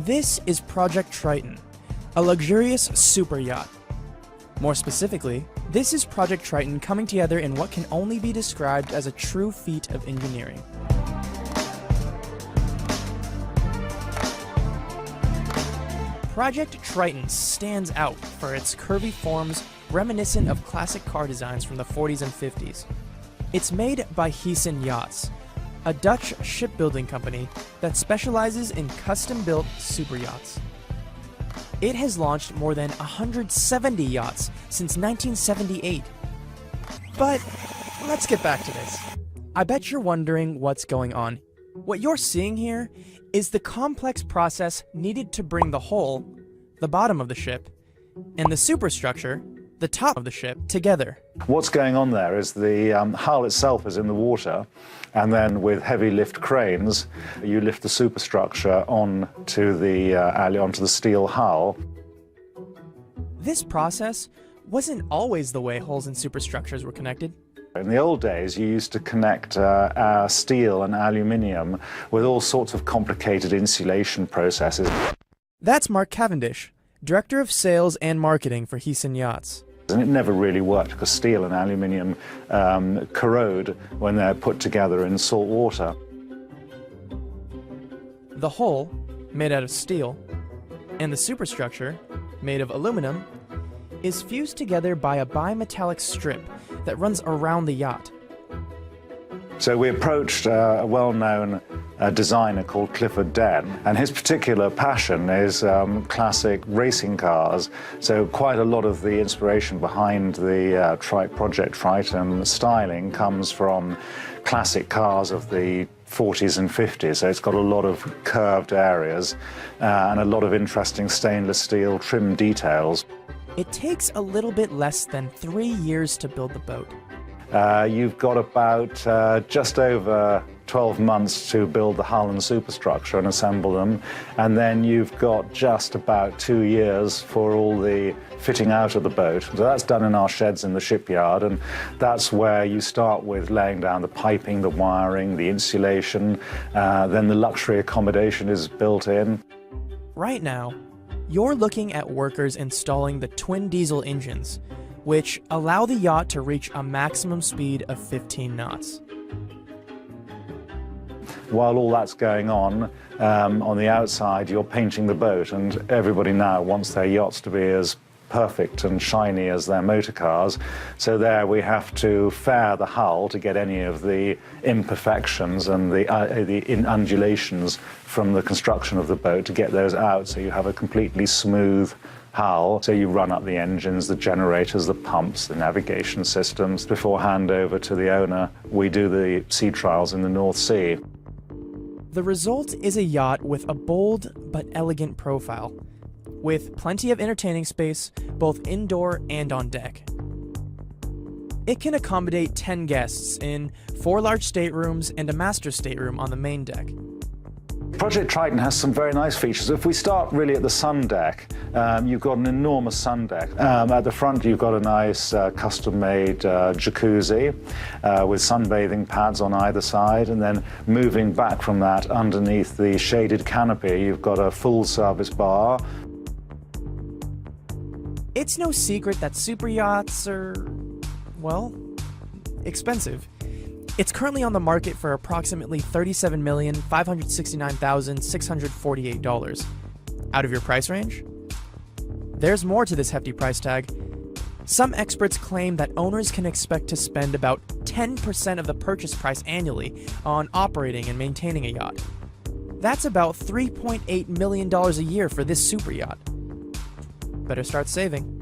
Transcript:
This is Project Triton, a luxurious super yacht. More specifically, this is Project Triton coming together in what can only be described as a true feat of engineering. Project Triton stands out for its curvy forms reminiscent of classic car designs from the 40s and 50s. It's made by Yachts, a Dutch shipbuilding company that specializes in custom-built super yachts. It has launched more than 170 yachts since 1978. But let's get back to this. I bet you're wondering what's going on. What you're seeing here is the complex process needed to bring the hull, the bottom of the ship, and the superstructure, the top of the ship, together. What's going on there is the hull itself is in the water, and then with heavy lift cranes, you lift the superstructure onto the steel hull. This process wasn't always the way hulls and superstructures were connected. In the old days, you used to connect steel and aluminium with all sorts of complicated insulation processes. That's Mark Cavendish, Director of Sales and Marketing for Yachts. And it never really worked because steel and aluminium corrode when they're put together in salt water. The hull, made out of steel, and the superstructure, made of aluminum, is fused together by a bimetallic strip that runs around the yacht. So we approached a well-known designer called Clifford Den, and his particular passion is classic racing cars. So quite a lot of the inspiration behind the Project Triton styling comes from classic cars of the 40s and 50s. So it's got a lot of curved areas and a lot of interesting stainless steel trim details. It takes a little bit less than 3 years to build the boat. You've got about just over 12 months to build the hull and superstructure and assemble them, and then you've got just about 2 years for all the fitting out of the boat. So that's done in our sheds in the shipyard, and that's where you start with laying down the piping, the wiring, the insulation, then the luxury accommodation is built in. Right now, you're looking at workers installing the twin diesel engines, which allow the yacht to reach a maximum speed of 15 knots. While all that's going on the outside, you're painting the boat, and everybody now wants their yachts to be as perfect and shiny as their motor cars. So there we have to fair the hull to get any of the imperfections and the undulations from the construction of the boat, to get those out so you have a completely smooth hull. So you run up the engines, the generators, the pumps, the navigation systems. Before handover to the owner, we do the sea trials in the North Sea. The result is a yacht with a bold but elegant profile, with plenty of entertaining space both indoor and on deck. It can accommodate 10 guests in 4 large staterooms and a master stateroom on the main deck. Project Triton has some very nice features. If we start really at the sun deck, you've got an enormous sun deck. At the front you've got a nice custom-made jacuzzi with sunbathing pads on either side, and then moving back from that underneath the shaded canopy you've got a full-service bar. It's no secret that super yachts are, well, expensive. It's currently on the market for approximately $37,569,648. Out of your price range? There's more to this hefty price tag. Some experts claim that owners can expect to spend about 10% of the purchase price annually on operating and maintaining a yacht. That's about $3.8 million a year for this super yacht. Better start saving.